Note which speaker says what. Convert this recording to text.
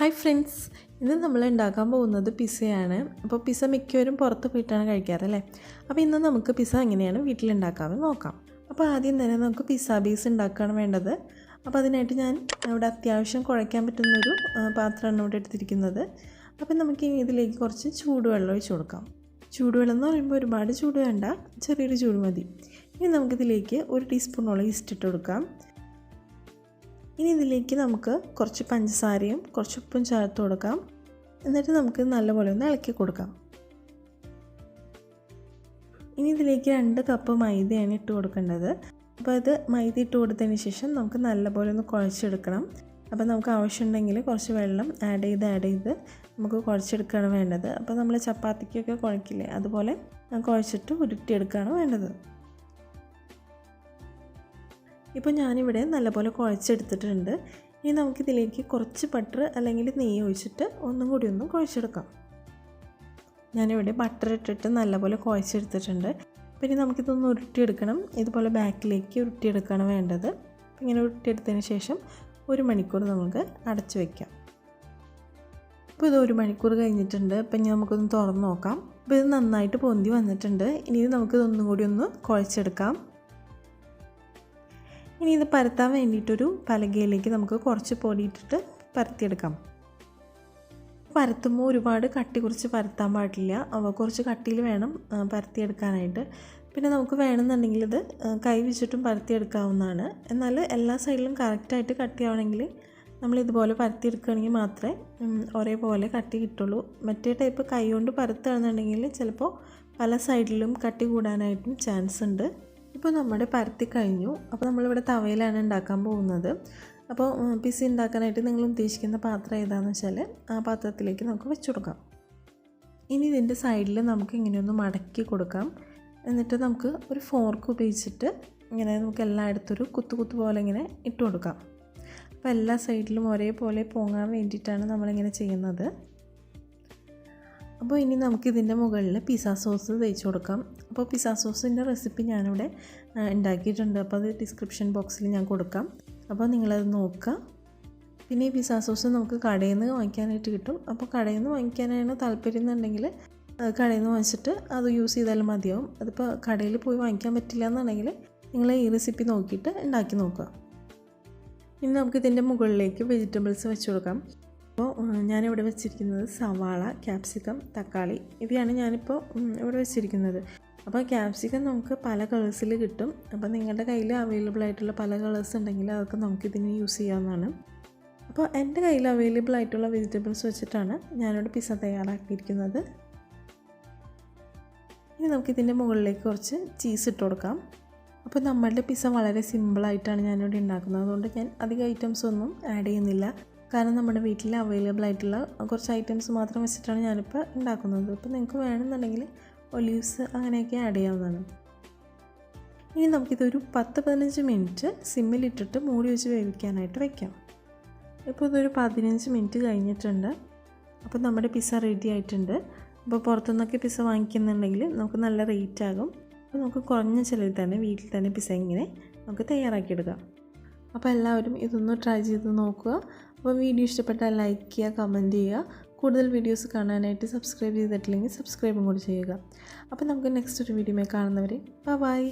Speaker 1: Hi friends, ഇന്ന് നമ്മൾ ഉണ്ടാക്കാൻ പോകുന്നത് പിസ്സയാണ്. അപ്പോൾ പിസ്സ മിക്കവരും പുറത്ത് പോയിട്ടാണ് കഴിക്കാറല്ലേ. അപ്പോൾ ഇന്ന് നമുക്ക് പിസ്സ എങ്ങനെയാണ് വീട്ടിലുണ്ടാക്കാമെന്ന് നോക്കാം. അപ്പോൾ ആദ്യം തന്നെ നമുക്ക് പിസ്സ ബേസ് ഉണ്ടാക്കുകയാണ് വേണ്ടത്. അപ്പോൾ അതിനായിട്ട് ഞാൻ ഇവിടെ അത്യാവശ്യം കുഴയ്ക്കാൻ പറ്റുന്നൊരു പാത്രമാണ് ഇവിടെ എടുത്തിരിക്കുന്നത്. അപ്പോൾ നമുക്ക് ഇതിലേക്ക് കുറച്ച് ചൂടുവെള്ളം ഒഴിച്ച് കൊടുക്കാം. ചൂടുവെള്ളം എന്ന് പറയുമ്പോൾ ഒരുപാട് ചൂട് വേണ്ട, ചെറിയൊരു ചൂട് മതി. ഇനി നമുക്കിതിലേക്ക് 1 ടീസ്പൂണോളം ഈസ്റ്റ് ഇട്ട് കൊടുക്കാം. ഇനി ഇതിലേക്ക് നമുക്ക് കുറച്ച് പഞ്ചസാരയും കുറച്ച് ഉപ്പും ചേർത്ത് കൊടുക്കാം. എന്നിട്ട് നമുക്ക് നല്ലപോലെ ഒന്ന് ഇളക്കി കൊടുക്കാം. ഇനി ഇതിലേക്ക് 2 കപ്പ് മൈദയാണ് ഇട്ട് കൊടുക്കേണ്ടത്. അപ്പോൾ ഇത് മൈദ ഇട്ട് കൊടുത്തതിന് ശേഷം നമുക്ക് നല്ലപോലെ ഒന്ന് കുഴച്ചെടുക്കണം. അപ്പോൾ നമുക്ക് ആവശ്യമുണ്ടെങ്കിൽ കുറച്ച് വെള്ളം ആഡ് ചെയ്ത് നമുക്ക് കുഴച്ചെടുക്കുകയാണ് വേണ്ടത്. അപ്പോൾ നമ്മൾ ചപ്പാത്തിക്കൊക്കെ കുഴക്കില്ലേ, അതുപോലെ കുഴച്ചിട്ട് ഉരുട്ടിയെടുക്കുകയാണ് വേണ്ടത്. ഇപ്പോൾ ഞാനിവിടെ നല്ലപോലെ കുഴച്ചെടുത്തിട്ടുണ്ട്. ഇനി നമുക്കിതിലേക്ക് കുറച്ച് ബട്ടർ അല്ലെങ്കിൽ നെയ്യ് ഒഴിച്ചിട്ട് ഒന്നും കൂടി ഒന്ന് കുഴച്ചെടുക്കാം. ഞാനിവിടെ ബട്ടർ ഇട്ടിട്ട് നല്ലപോലെ കുഴച്ചെടുത്തിട്ടുണ്ട്. അപ്പോൾ ഇനി നമുക്കിതൊന്ന് ഉരുട്ടിയെടുക്കണം. ഇതുപോലെ ബാക്കിലേക്ക് ഉരുട്ടിയെടുക്കുകയാണ് വേണ്ടത്. ഇങ്ങനെ ഉരുട്ടിയെടുത്തതിന് ശേഷം 1 മണിക്കൂർ നമുക്ക് അടച്ചു വയ്ക്കാം. അപ്പോൾ ഇത് 1 മണിക്കൂർ കഴിഞ്ഞിട്ടുണ്ട്. അപ്പോൾ ഇനി നമുക്കൊന്ന് തുറന്ന് നോക്കാം. അപ്പോൾ ഇത് നന്നായിട്ട് പൊന്തി വന്നിട്ടുണ്ട്. ഇനി നമുക്കിതൊന്നും കൂടി ഒന്ന് കുഴച്ചെടുക്കാം. ഇനി ഇത് പരത്താൻ വേണ്ടിയിട്ടൊരു പലകയിലേക്ക് നമുക്ക് കുറച്ച് പൊടി ഇട്ടിട്ട് പരത്തിയെടുക്കാം. പരത്തുമ്പോൾ ഒരുപാട് കട്ടി കുറച്ച് പരത്താൻ പാടില്ല, കുറച്ച് കട്ടിയിൽ വേണം പരത്തിയെടുക്കാനായിട്ട്. പിന്നെ നമുക്ക് വേണമെന്നുണ്ടെങ്കിൽ ഇത് കൈ വെച്ചിട്ടും പരത്തിയെടുക്കാവുന്നതാണ്. എന്നാൽ എല്ലാ സൈഡിലും കറക്റ്റായിട്ട് കട്ടിയാവണമെങ്കിൽ നമ്മളിതുപോലെ പരത്തിയെടുക്കുകയാണെങ്കിൽ മാത്രമേ ഒരേപോലെ കട്ടി കിട്ടുള്ളൂ. മറ്റേ ടൈപ്പ് കൈ കൊണ്ട് പരത്തുകയാണെന്നുണ്ടെങ്കിൽ ചിലപ്പോൾ പല സൈഡിലും കട്ടി കൂടാനായിട്ടും ചാൻസ് ഉണ്ട്. ഇപ്പോൾ നമ്മുടെ പരത്തി കഴിഞ്ഞു. അപ്പോൾ നമ്മളിവിടെ തവയിലാണ് ഉണ്ടാക്കാൻ പോകുന്നത്. അപ്പോൾ പിസ്സ ഉണ്ടാക്കാനായിട്ട് നിങ്ങൾ ഉദ്ദേശിക്കുന്ന പാത്രം ഏതാണെന്ന് വെച്ചാൽ ആ പാത്രത്തിലേക്ക് നമുക്ക് വെച്ച് കൊടുക്കാം. ഇനി ഇതിൻ്റെ സൈഡിൽ നമുക്ക് ഇങ്ങനെയൊന്ന് മടക്കി കൊടുക്കാം. എന്നിട്ട് നമുക്ക് ഒരു ഫോർക്ക് ഉപയോഗിച്ചിട്ട് ഇങ്ങനെ നമുക്ക് എല്ലായിടത്തൊരു കുത്തു പോലെ ഇങ്ങനെ ഇട്ട് കൊടുക്കാം. അപ്പോൾ എല്ലാ സൈഡിലും ഒരേപോലെ പൊങ്ങാൻ വേണ്ടിയിട്ടാണ് നമ്മളിങ്ങനെ ചെയ്യുന്നത്. അപ്പോൾ ഇനി നമുക്കിതിൻ്റെ മുകളിൽ പിസ്സ സോസ് തേച്ച് കൊടുക്കാം. അപ്പോൾ പിസ്സ സോസിൻ്റെ റെസിപ്പി ഞാനിവിടെ ഉണ്ടാക്കിയിട്ടുണ്ട്. അപ്പോൾ അത് ഡിസ്ക്രിപ്ഷൻ ബോക്സിൽ ഞാൻ കൊടുക്കാം. അപ്പോൾ നിങ്ങളത് നോക്കുക. പിന്നെ ഈ പിസ്സ സോസ് നമുക്ക് കടയിൽ നിന്ന് വാങ്ങിക്കാനായിട്ട് കിട്ടും. അപ്പോൾ കടയിൽ നിന്ന് വാങ്ങിക്കാനാണ് താല്പര്യം എന്നുണ്ടെങ്കിൽ കടയിൽ നിന്ന് വാങ്ങിച്ചിട്ട് അത് യൂസ് ചെയ്താലും മതിയാവും. അതിപ്പോൾ കടയിൽ പോയി വാങ്ങിക്കാൻ പറ്റില്ല എന്നുണ്ടെങ്കിൽ നിങ്ങൾ ഈ റെസിപ്പി നോക്കിയിട്ട് ഉണ്ടാക്കി നോക്കുക. ഇനി നമുക്കിതിൻ്റെ മുകളിലേക്ക് വെജിറ്റബിൾസ് വെച്ച് കൊടുക്കാം. അപ്പോൾ ഞാനിവിടെ വെച്ചിരിക്കുന്നത് സവാള, ക്യാപ്സിക്കം, തക്കാളി ഇവയാണ് ഞാനിപ്പോൾ ഇവിടെ വെച്ചിരിക്കുന്നത്. അപ്പോൾ ക്യാപ്സിക്കം നമുക്ക് പല കളേഴ്സിൽ കിട്ടും. അപ്പോൾ നിങ്ങളുടെ കയ്യിൽ അവൈലബിൾ ആയിട്ടുള്ള പല കളേഴ്സ് ഉണ്ടെങ്കിൽ അതൊക്കെ നമുക്കിതിന് യൂസ് ചെയ്യാവുന്നതാണ്. അപ്പോൾ എൻ്റെ കയ്യിൽ അവൈലബിൾ ആയിട്ടുള്ള വെജിറ്റബിൾസ് വെച്ചിട്ടാണ് ഞാനിവിടെ പിസ്സ തയ്യാറാക്കിയിരിക്കുന്നത്. ഇനി നമുക്കിതിൻ്റെ മുകളിലേക്ക് കുറച്ച് ചീസ് ഇട്ട് കൊടുക്കാം. അപ്പോൾ നമ്മളുടെ പിസ്സ വളരെ സിമ്പിളായിട്ടാണ് ഞാനിവിടെ ഉണ്ടാക്കുന്നത്. അതുകൊണ്ട് ഞാൻ അധികം ഐറ്റംസ് ഒന്നും ആഡ് ചെയ്യുന്നില്ല. കാരണം നമ്മുടെ വീട്ടിൽ അവൈലബിൾ ആയിട്ടുള്ള കുറച്ച് ഐറ്റംസ് മാത്രം വെച്ചിട്ടാണ് ഞാനിപ്പോൾ ഉണ്ടാക്കുന്നത്. ഇപ്പോൾ നിങ്ങൾക്ക് വേണമെന്നുണ്ടെങ്കിൽ ഒലീവ്സ് അങ്ങനെയൊക്കെ ആഡ് ചെയ്യാവുന്നതാണ്. ഇനി നമുക്കിതൊരു 10-15 മിനിറ്റ് സിമ്മിലിട്ടിട്ട് മൂടി വെച്ച് വേവിക്കാനായിട്ട് വയ്ക്കാം. ഇപ്പോൾ ഇതൊരു 15 മിനിറ്റ് കഴിഞ്ഞിട്ടുണ്ട്. അപ്പോൾ നമ്മുടെ പിസ്സ റെഡി ആയിട്ടുണ്ട്. അപ്പോൾ പുറത്തുനിന്നൊക്കെ പിസ്സ വാങ്ങിക്കുന്നുണ്ടെങ്കിൽ നമുക്ക് നല്ല റേറ്റ് ആകും. അപ്പോൾ നമുക്ക് കുറഞ്ഞ ചിലവിൽ തന്നെ വീട്ടിൽ തന്നെ പിസ്സ ഇങ്ങനെ നമുക്ക് തയ്യാറാക്കിയെടുക്കാം. അപ്പോൾ എല്ലാവരും ഇതൊന്ന് ട്രൈ ചെയ്ത് നോക്കുക. അപ്പോൾ വീഡിയോ ഇഷ്ടപ്പെട്ടാൽ ലൈക്ക് ചെയ്യുക, കമൻറ്റ് ചെയ്യുക. കൂടുതൽ വീഡിയോസ് കാണാനായിട്ട് സബ്സ്ക്രൈബ് ചെയ്തിട്ടില്ലെങ്കിൽ സബ്സ്ക്രൈബും കൂടി ചെയ്യുക. അപ്പോൾ നമുക്ക് നെക്സ്റ്റ് ഒരു വീഡിയോയിൽ കാണുന്നവരെ ബൈ.